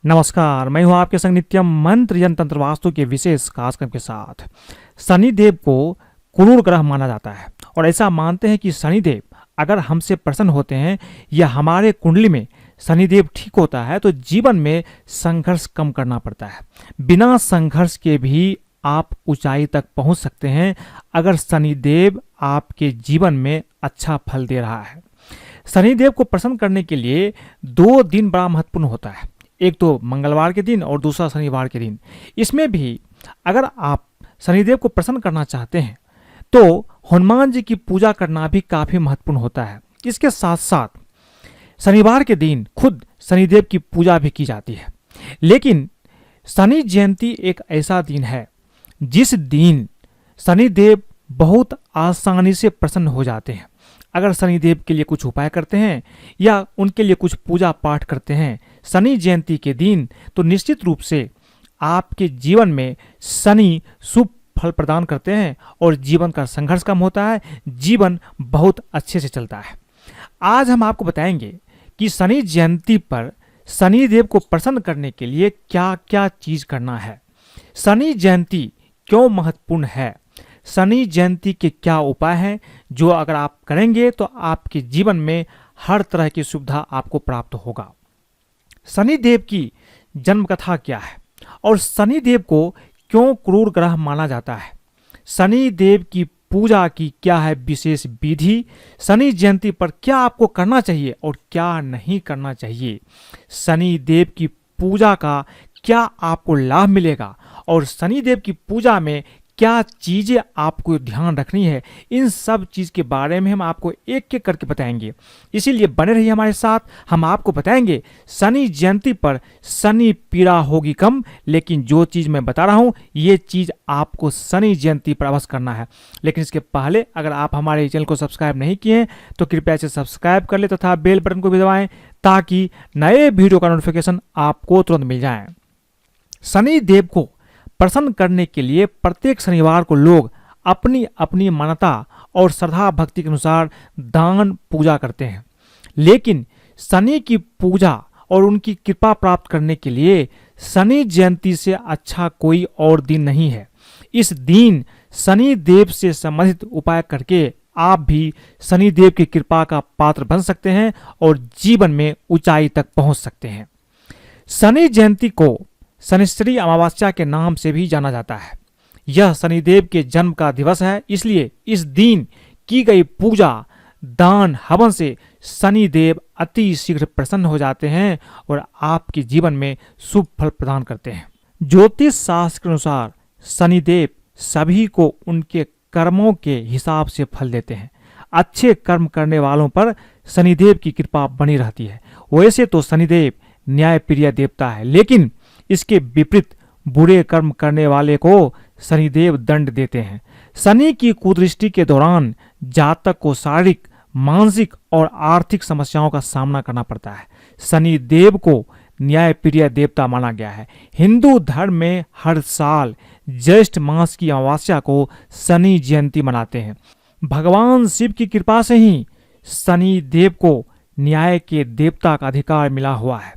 नमस्कार, मैं हूं आपके संग नित्यम मंत्र यंत्र तंत्र वास्तु के विशेष कार्यक्रम के साथ। शनिदेव को क्रूर ग्रह माना जाता है और ऐसा मानते हैं कि शनिदेव अगर हमसे प्रसन्न होते हैं या हमारे कुंडली में शनिदेव ठीक होता है तो जीवन में संघर्ष कम करना पड़ता है। बिना संघर्ष के भी आप ऊंचाई तक पहुंच सकते हैं अगर शनिदेव आपके जीवन में अच्छा फल दे रहा है। शनिदेव को प्रसन्न करने के लिए 2 दिन बड़ा महत्वपूर्ण होता है, एक तो मंगलवार के दिन और दूसरा शनिवार के दिन। इसमें भी अगर आप शनिदेव को प्रसन्न करना चाहते हैं तो हनुमान जी की पूजा करना भी काफी महत्वपूर्ण होता है। इसके साथ साथ शनिवार के दिन खुद शनिदेव की पूजा भी की जाती है। लेकिन शनि जयंती एक ऐसा दिन है जिस दिन शनिदेव बहुत आसानी से प्रसन्न हो जाते हैं। अगर शनिदेव के लिए कुछ उपाय करते हैं या उनके लिए कुछ पूजा पाठ करते हैं शनि जयंती के दिन, तो निश्चित रूप से आपके जीवन में शनि शुभ फल प्रदान करते हैं और जीवन का संघर्ष कम होता है, जीवन बहुत अच्छे से चलता है। आज हम आपको बताएंगे कि शनि जयंती पर शनिदेव को प्रसन्न करने के लिए क्या क्या चीज करना है, शनि जयंती क्यों महत्वपूर्ण है, शनि जयंती के क्या उपाय हैं जो अगर आप करेंगे तो आपके जीवन में हर तरह की सुविधा आपको प्राप्त होगा। शनिदेव की जन्म कथा क्या है और शनिदेव को क्यों क्रूर ग्रह माना जाता है, शनिदेव की पूजा की क्या है विशेष विधि, शनि जयंती पर क्या आपको करना चाहिए और क्या नहीं करना चाहिए, शनिदेव की पूजा का क्या आपको लाभ मिलेगा और शनिदेव की पूजा में क्या चीजें आपको ध्यान रखनी है, इन सब चीज के बारे में हम आपको एक एक करके बताएंगे। इसीलिए बने रहिए हमारे साथ। हम आपको बताएंगे शनि जयंती पर शनि पीड़ा होगी कम, लेकिन जो चीज मैं बता रहा हूं ये चीज आपको शनि जयंती पर अवश्य करना है। लेकिन इसके पहले अगर आप हमारे चैनल को सब्सक्राइब नहीं किए हैं तो कृपया इसे सब्सक्राइब कर ले तथा बेल बटन को भी दबाएं ताकि नए वीडियो का नोटिफिकेशन आपको तुरंत मिल जाए। शनि देव को प्रसन्न करने के लिए प्रत्येक शनिवार को लोग अपनी अपनी मान्यता और श्रद्धा भक्ति के अनुसार दान पूजा करते हैं। लेकिन शनि की पूजा और उनकी कृपा प्राप्त करने के लिए शनि जयंती से अच्छा कोई और दिन नहीं है। इस दिन शनि देव से संबंधित उपाय करके आप भी शनि देव की कृपा का पात्र बन सकते हैं और जीवन में ऊंचाई तक पहुंच सकते हैं। शनि जयंती को शनिश्चरी अमावस्या के नाम से भी जाना जाता है। यह शनिदेव के जन्म का दिवस है, इसलिए इस दिन की गई पूजा दान हवन से शनिदेव अति शीघ्र प्रसन्न हो जाते हैं और आपके जीवन में शुभ फल प्रदान करते हैं। ज्योतिष शास्त्र के अनुसार शनिदेव सभी को उनके कर्मों के हिसाब से फल देते हैं। अच्छे कर्म करने वालों पर शनिदेव की कृपा बनी रहती है। वैसे तो शनिदेव न्यायप्रिय देवता है, लेकिन इसके विपरीत बुरे कर्म करने वाले को शनिदेव दंड देते हैं। शनि की कुदृष्टि के दौरान जातक को शारीरिक, मानसिक और आर्थिक समस्याओं का सामना करना पड़ता है। शनिदेव को न्यायप्रिय देवता माना गया है। हिंदू धर्म में हर साल ज्येष्ठ मास की अमावस्या को शनि जयंती मनाते हैं। भगवान शिव की कृपा से ही शनिदेव को न्याय के देवता का अधिकार मिला हुआ है।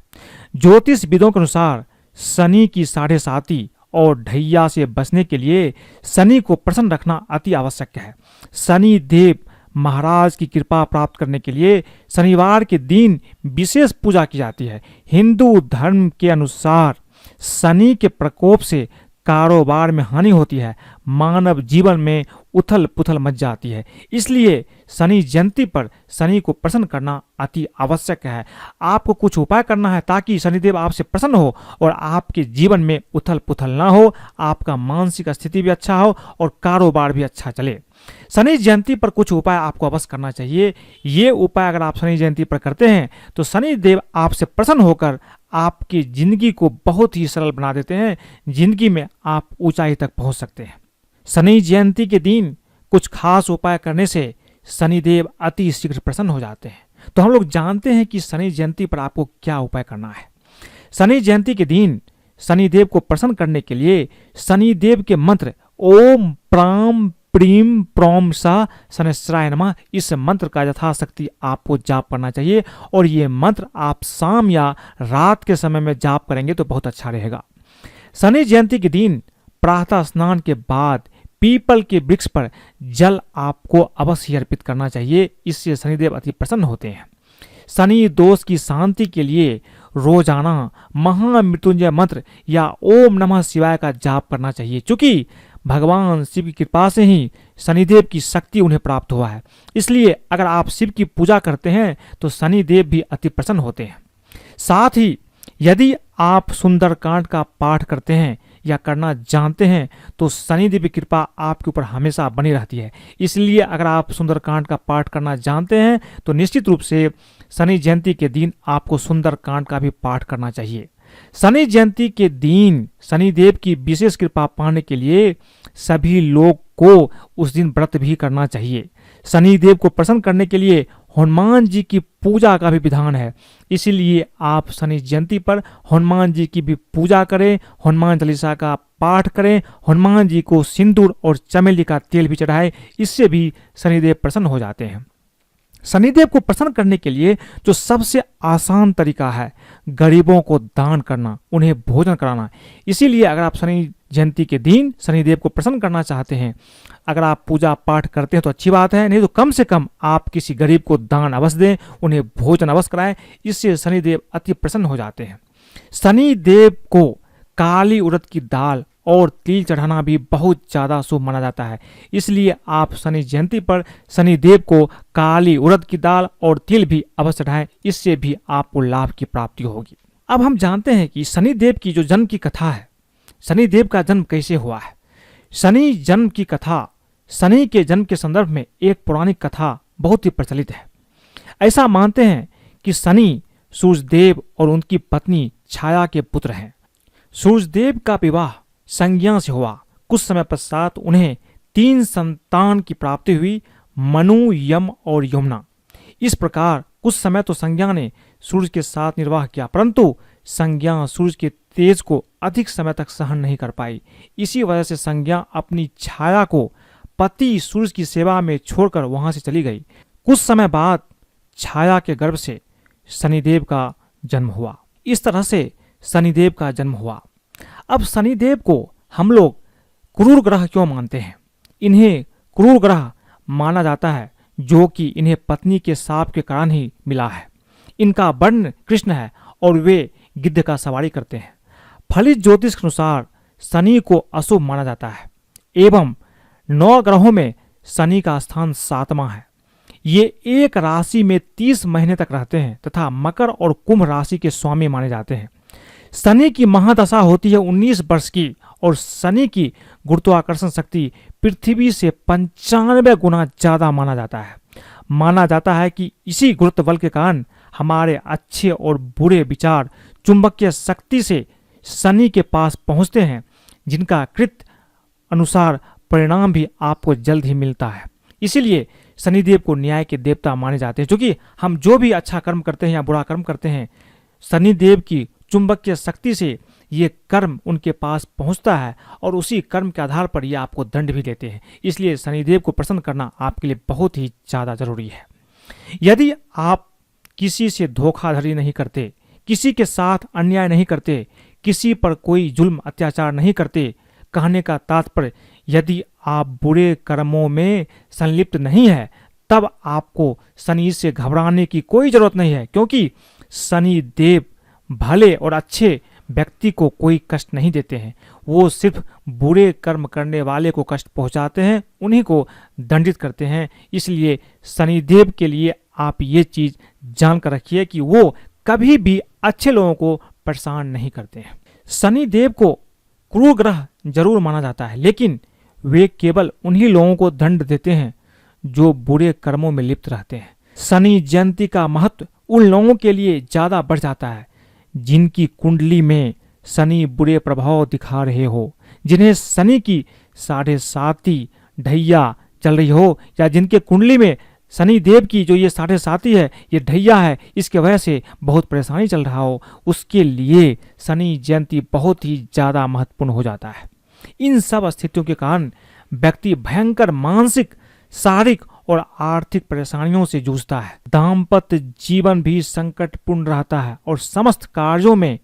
ज्योतिष विदों के अनुसार शनि की 7.5 और ढैया से बचने के लिए शनि को प्रसन्न रखना अति आवश्यक है। शनि देव महाराज की कृपा प्राप्त करने के लिए शनिवार के दिन विशेष पूजा की जाती है। हिंदू धर्म के अनुसार शनि के प्रकोप से कारोबार में हानि होती है, मानव जीवन में उथल पुथल मच जाती है। इसलिए शनि जयंती पर शनि को प्रसन्न करना अति आवश्यक है। आपको कुछ उपाय करना है ताकि शनिदेव आपसे प्रसन्न हो और आपके जीवन में उथल पुथल ना हो, आपका मानसिक स्थिति भी अच्छा हो और कारोबार भी अच्छा चले। शनि जयंती पर कुछ उपाय आपको अवश्य करना चाहिए। ये उपाय अगर आप शनि जयंती पर करते हैं तो शनिदेव आपसे प्रसन्न होकर आपकी जिंदगी को बहुत ही सरल बना देते हैं। जिंदगी में आप ऊंचाई तक पहुंच सकते हैं। शनि जयंती के दिन कुछ खास उपाय करने से शनिदेव अति शीघ्र प्रसन्न हो जाते हैं। तो हम लोग जानते हैं कि शनि जयंती पर आपको क्या उपाय करना है। शनि जयंती के दिन शनिदेव को प्रसन्न करने के लिए शनिदेव के मंत्र ओम प्राम प्रीम प्रोम सा शनैश्चराय नमः, इस मंत्र का यथाशक्ति आपको जाप करना चाहिए और ये मंत्र आप शाम या रात के समय में जाप करेंगे तो बहुत अच्छा रहेगा। शनि जयंती के दिन प्रातः स्नान के बाद पीपल के वृक्ष पर जल आपको अवश्य अर्पित करना चाहिए, इससे शनिदेव अति प्रसन्न होते हैं। शनि दोष की शांति के लिए रोजाना महामृत्युंजय मंत्र या ओम नमः शिवाय का जाप करना चाहिए, क्योंकि भगवान शिव की कृपा से ही शनिदेव की शक्ति उन्हें प्राप्त हुआ है। इसलिए अगर आप शिव की पूजा करते हैं तो शनिदेव भी अति प्रसन्न होते हैं। साथ ही यदि आप सुंदरकांड का पाठ करते हैं या करना जानते हैं तो शनिदेव की कृपा आपके ऊपर हमेशा बनी रहती है। इसलिए अगर आप सुंदरकांड का पाठ करना जानते हैं तो निश्चित रूप से शनि जयंती के दिन आपको सुंदरकांड का भी पाठ करना चाहिए। शनि जयंती के दिन शनिदेव की विशेष कृपा पाने के लिए सभी लोग को उस दिन व्रत भी करना चाहिए। शनिदेव को प्रसन्न करने के लिए हनुमान जी की पूजा का भी विधान है, इसीलिए आप शनि जयंती पर हनुमान जी की भी पूजा करें, हनुमान चालीसा का पाठ करें, हनुमान जी को सिंदूर और चमेली का तेल भी चढ़ाएं, इससे भी शनिदेव प्रसन्न हो जाते हैं। शनिदेव को प्रसन्न करने के लिए जो सबसे आसान तरीका है गरीबों को दान करना, उन्हें भोजन कराना। इसीलिए अगर आप शनि जयंती के दिन शनिदेव को प्रसन्न करना चाहते हैं, अगर आप पूजा पाठ करते हैं तो अच्छी बात है, नहीं तो कम से कम आप किसी गरीब को दान अवश्य दें, उन्हें भोजन अवश्य कराएं, इससे शनिदेव अति प्रसन्न हो जाते हैं। शनिदेव को काली उड़द की दाल और तिल चढ़ाना भी बहुत ज़्यादा शुभ माना जाता है, इसलिए आप शनि जयंती पर शनिदेव को काली उड़द की दाल और तिल भी अवश्य चढ़ाएं, इससे भी आपको लाभ की प्राप्ति होगी। अब हम जानते हैं कि शनिदेव की जो जन्म की कथा है, शनिदेव का जन्म कैसे हुआ है। शनि जन्म की कथा, शनि के जन्म के संदर्भ में एक पौराणिक कथा बहुत ही प्रचलित है। ऐसा मानते हैं कि शनि सूर्यदेव और उनकी पत्नी छाया के पुत्र हैं। सूर्यदेव का विवाह संज्ञा से हुआ। कुछ समय पश्चात उन्हें 3 संतान की प्राप्ति हुई, मनु, यम और यमुना। इस प्रकार कुछ समय तो संज्ञा ने सूर्य के साथ निर्वाह किया, परंतु संज्ञा सूर्य के तेज को अधिक समय तक सहन नहीं कर पाई। इसी वजह से संज्ञा अपनी छाया को पति सूर्य की सेवा में छोड़कर वहां से चली गई। कुछ समय बाद छाया के गर्भ से शनिदेव का जन्म हुआ। इस तरह से शनिदेव का जन्म हुआ। अब शनिदेव को हम लोग क्रूर ग्रह क्यों मानते हैं? इन्हें क्रूर ग्रह माना जाता है जो कि इन्हें पत्नी के शाप के कारण ही मिला है। इनका वर्ण कृष्ण है और वे गिद्ध का सवारी करते हैं। फलित ज्योतिष के अनुसार शनि को अशुभ माना जाता है एवं 9 ग्रहों में शनि का स्थान 7वां है। ये एक राशि में 30 महीने तक रहते हैं तथा मकर और कुंभ राशि के स्वामी माने जाते हैं। शनि की महादशा होती है 19 वर्ष की और शनि की गुरुत्वाकर्षण शक्ति पृथ्वी से 95 गुना ज्यादा माना जाता है। माना जाता है कि इसी गुरुत्व बल के कारण हमारे अच्छे और बुरे विचार चुंबकीय शक्ति से शनि के पास पहुंचते हैं, जिनका कृत अनुसार परिणाम भी आपको जल्द ही मिलता है। इसीलिए शनिदेव को न्याय के देवता माने जाते हैं, क्योंकि हम जो भी अच्छा कर्म करते हैं या बुरा कर्म करते हैं, शनिदेव की चुंबकीय शक्ति से ये कर्म उनके पास पहुंचता है और उसी कर्म के आधार पर ये आपको दंड भी देते हैं। इसलिए शनिदेव को प्रसन्न करना आपके लिए बहुत ही ज़्यादा जरूरी है। यदि आप किसी से धोखाधड़ी नहीं करते, किसी के साथ अन्याय नहीं करते, किसी पर कोई जुल्म अत्याचार नहीं करते, कहने का तात्पर्य यदि आप बुरे कर्मों में संलिप्त नहीं है, तब आपको शनि से घबराने की कोई जरूरत नहीं है, क्योंकि शनि देव भले और अच्छे व्यक्ति को कोई कष्ट नहीं देते हैं। वो सिर्फ बुरे कर्म करने वाले को कष्ट पहुंचाते हैं, उन्हीं को दंडित करते हैं। इसलिए शनिदेव के लिए आप ये चीज जानकर रखिए कि वो कभी भी अच्छे लोगों को परेशान नहीं करते हैं। शनिदेव को क्रूर ग्रह जरूर माना जाता है, लेकिन वे केवल उन्हीं लोगों को दंड देते हैं जो बुरे कर्मों में लिप्त रहते हैं। शनि जयंती का महत्व उन लोगों के लिए ज्यादा बढ़ जाता है जिनकी कुंडली में शनि बुरे प्रभाव दिखा रहे हो, जिन्हें शनि की 7.5 ढैया चल रही हो, या जिनके कुंडली में शनि देव की जो ये 7.5 है, ये ढैया है, इसके वजह से बहुत परेशानी चल रहा हो, उसके लिए शनि जयंती बहुत ही ज़्यादा महत्वपूर्ण हो जाता है। इन सब स्थितियों के कारण व्यक्ति भयंकर मानसिक, शारीरिक और आर्थिक परेशानियों से जूझता है। दाम्पत्य जीवन भी संकटपूर्ण रहता है और समस्त कार्यों में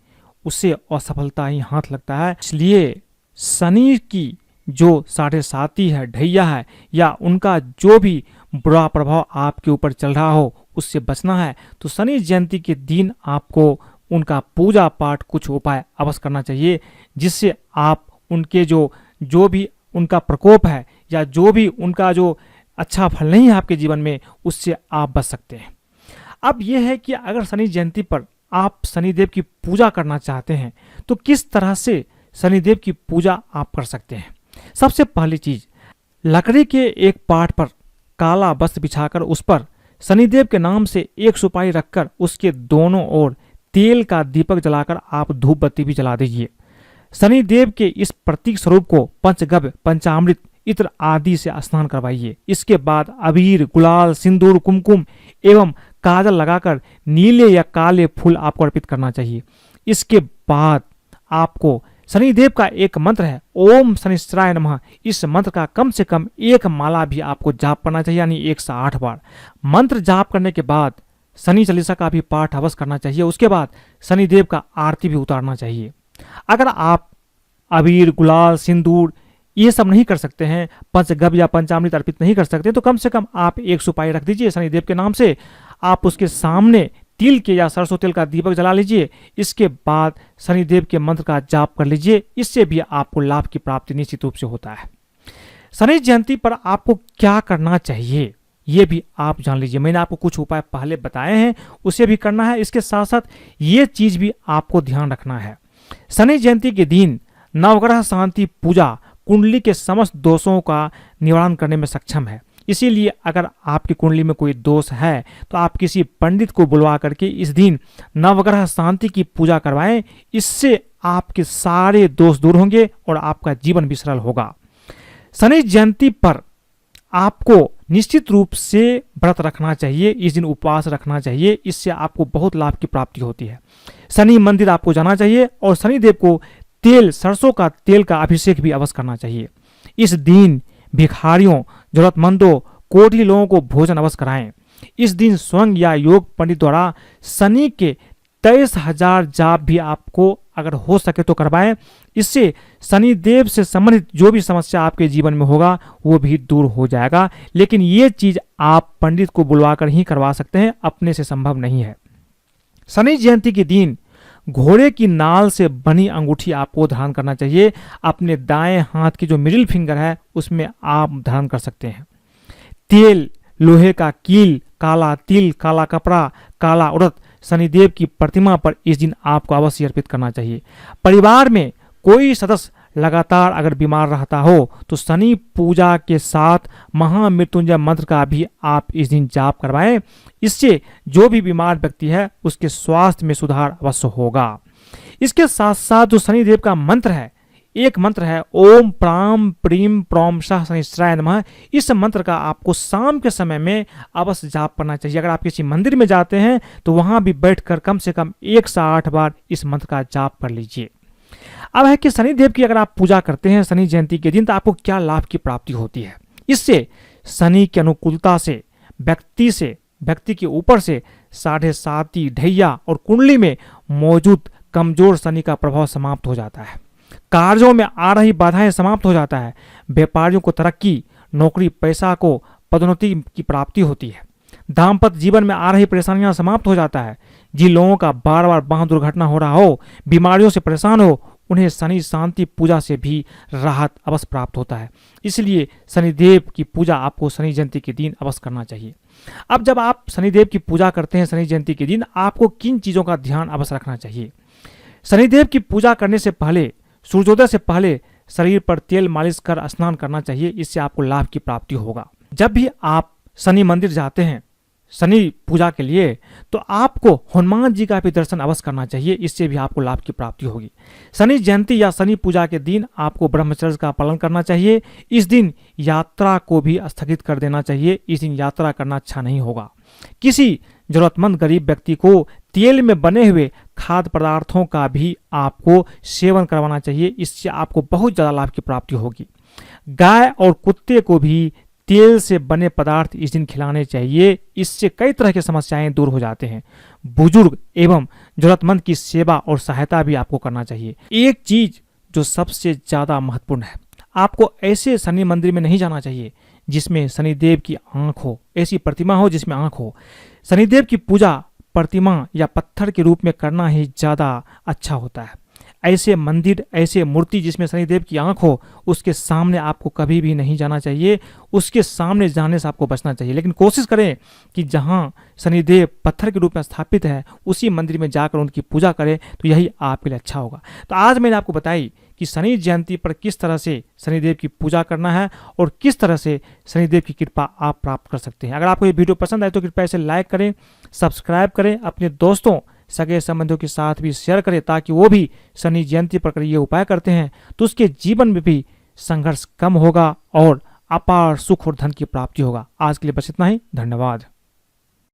उसे असफलता ही हाथ लगता है। इसलिए शनि की जो साढ़े साथी है, ढैया है, या उनका जो भी बुरा प्रभाव आपके ऊपर चल रहा हो, उससे बचना है तो शनि जयंती के दिन आपको उनका पूजा पाठ, कुछ उपाय अवश्य करना चाहिए, जिससे आप उनके जो भी उनका प्रकोप है या जो भी उनका जो अच्छा फल नहीं है आपके जीवन में, उससे आप बच सकते हैं। अब यह है कि अगर शनि जयंती पर आप शनिदेव की पूजा करना चाहते हैं तो किस तरह से शनिदेव की पूजा आप कर सकते हैं। सबसे पहली चीज, लकड़ी के एक पाट पर काला वस्त्र बिछाकर उस पर शनिदेव के नाम से एक सुपारी रखकर उसके दोनों ओर तेल का दीपक जलाकर आप धूप बत्ती भी जला दीजिए। शनिदेव के इस प्रतीक स्वरूप को पंचगव्य, पंचामृत, इत्र आदि से स्नान करवाइए। इसके बाद अबीर, गुलाल, सिंदूर, कुमकुम एवं काजल लगाकर नीले या काले फूल आपको अर्पित करना चाहिए। इसके बाद आपको शनिदेव का एक मंत्र है, ओम शनिश्चराय नमः, इस मंत्र का कम से कम एक माला भी आपको जाप करना चाहिए, यानी 108 बार। मंत्र जाप करने के बाद शनि चालीसा का भी पाठ अवश्य करना चाहिए। उसके बाद शनिदेव का आरती भी उतारना चाहिए। अगर आप अबीर, गुलाल, सिंदूर ये सब नहीं कर सकते हैं, पंचगव्य या पंचामृत अर्पित नहीं कर सकते, तो कम से कम आप एक सुपारी रख दीजिए शनिदेव के नाम से। आप उसके सामने तिल के या सरसों तेल का दीपक जला लीजिए। इसके बाद शनिदेव के मंत्र का जाप कर लीजिए। इससे भी आपको लाभ की प्राप्ति निश्चित रूप से होता है। शनि जयंती पर आपको क्या करना चाहिए ये भी आप जान लीजिए। मैंने आपको कुछ उपाय पहले बताए हैं, उसे भी करना है। इसके साथ साथ ये चीज भी आपको ध्यान रखना है, शनि जयंती के दिन नवग्रह शांति पूजा कुंडली के समस्त दोषों का निवारण करने में सक्षम है। इसीलिए अगर आपकी कुंडली में कोई दोष है तो आप किसी पंडित को बुलवा करके इस दिन नवग्रह शांति की पूजा करवाएं। इससे आपके सारे दोष दूर होंगे और आपका जीवन भी सरल होगा। शनि जयंती पर आपको निश्चित रूप से व्रत रखना चाहिए, इस दिन उपवास रखना चाहिए। इससे आपको बहुत लाभ की प्राप्ति होती है। शनि मंदिर आपको जाना चाहिए और शनिदेव को तेल, सरसों का तेल का अभिषेक भी अवश्य करना चाहिए। इस दिन भिखारियों, जरूरतमंदों, कोढ़ी लोगों को भोजन अवश्य कराएं। इस दिन स्वयं या योग पंडित द्वारा शनि के 23,000 जाप भी आपको अगर हो सके तो करवाएं। इससे शनिदेव से संबंधित जो भी समस्या आपके जीवन में होगा वो भी दूर हो जाएगा। लेकिन ये चीज आप पंडित को बुलवाकर ही करवा सकते हैं, अपने से संभव नहीं है। शनि जयंती के दिन घोड़े की नाल से बनी अंगूठी आपको धारण करना चाहिए। अपने दाएं हाथ की जो मिडिल फिंगर है उसमें आप धारण कर सकते हैं। तेल, लोहे का कील, काला तिल, काला कपड़ा, काला उड़द शनिदेव की प्रतिमा पर इस दिन आपको अवश्य अर्पित करना चाहिए। परिवार में कोई सदस्य लगातार अगर बीमार रहता हो तो शनि पूजा के साथ महामृत्युंजय मंत्र का भी आप इस दिन जाप करवाएं। इससे जो भी बीमार व्यक्ति है उसके स्वास्थ्य में सुधार अवश्य होगा। इसके साथ साथ जो शनिदेव का मंत्र है, एक मंत्र है ओम प्राम प्रीम प्रोम शाह शनिश्चराय नमः। इस मंत्र का आपको शाम के समय में अवश्य जाप करना चाहिए। अगर आप किसी मंदिर में जाते हैं तो वहां भी बैठकर कम से कम 108 बार इस मंत्र का जाप कर लीजिए। अब है कि शनिदेव की अगर आप पूजा करते हैं शनि जयंती के दिन तो आपको क्या लाभ की प्राप्ति होती है। इससे शनि की अनुकूलता से व्यक्ति के ऊपर से साढ़े साती, ढैया और कुंडली में मौजूद कमजोर शनि का प्रभाव समाप्त हो जाता है। कार्यों में आ रही बाधाएं समाप्त हो जाता है। व्यापारियों को तरक्की, नौकरी, पैसा को पदोन्नति की प्राप्ति होती है। दाम्पत्य जीवन में आ रही परेशानियां समाप्त हो जाता है। जिन लोगों का बार बार वाहन दुर्घटना हो रहा हो, बीमारियों से परेशान हो, उन्हें शनि शांति पूजा से भी राहत अवश्य प्राप्त होता है। इसलिए शनिदेव की पूजा आपको शनि जयंती के दिन अवश्य करना चाहिए। अब जब आप शनिदेव की पूजा करते हैं शनि जयंती के दिन, आपको किन चीजों का ध्यान अवश्य रखना चाहिए। शनिदेव की पूजा करने से पहले, सूर्योदय से पहले शरीर पर तेल मालिश कर स्नान करना चाहिए। इससे आपको लाभ की प्राप्ति होगा। जब भी आप शनि मंदिर जाते हैं शनि पूजा के लिए तो आपको हनुमान जी का भी दर्शन अवश्य करना चाहिए। इससे भी आपको लाभ की प्राप्ति होगी। शनि जयंती या शनि पूजा के दिन आपको ब्रह्मचर्य का पालन करना चाहिए। इस दिन यात्रा को भी स्थगित कर देना चाहिए। इस दिन यात्रा करना अच्छा नहीं होगा। किसी जरूरतमंद गरीब व्यक्ति को तेल में बने हुए खाद्य पदार्थों का भी आपको सेवन करवाना चाहिए। इससे आपको बहुत ज़्यादा लाभ की प्राप्ति होगी। गाय और कुत्ते को भी तेल से बने पदार्थ इस दिन खिलाने चाहिए। इससे कई तरह की समस्याएं दूर हो जाते हैं। बुजुर्ग एवं जरूरतमंद की सेवा और सहायता भी आपको करना चाहिए। एक चीज जो सबसे ज्यादा महत्वपूर्ण है, आपको ऐसे शनि मंदिर में नहीं जाना चाहिए जिसमें शनिदेव की आंख हो, ऐसी प्रतिमा हो जिसमें आंख हो। शनिदेव की पूजा प्रतिमा या पत्थर के रूप में करना ही ज्यादा अच्छा होता है। ऐसे मंदिर, ऐसे मूर्ति जिसमें शनिदेव की आंख हो, उसके सामने आपको कभी भी नहीं जाना चाहिए। उसके सामने जाने से आपको बचना चाहिए। लेकिन कोशिश करें कि जहां शनिदेव पत्थर के रूप में स्थापित है उसी मंदिर में जाकर उनकी पूजा करें, तो यही आपके लिए अच्छा होगा। तो आज मैंने आपको बताई कि शनि जयंती पर किस तरह से शनिदेव की पूजा करना है और किस तरह से शनिदेव की कृपा आप प्राप्त कर सकते हैं। अगर आपको ये वीडियो पसंद आए तो कृपया इसे लाइक करें, सब्सक्राइब करें, अपने दोस्तों सगे संबंधियों के साथ भी शेयर करें ताकि वो भी शनि जयंती पर ये उपाय करते हैं तो उसके जीवन में भी संघर्ष कम होगा और अपार सुख और धन की प्राप्ति होगा। आज के लिए बस इतना ही। धन्यवाद।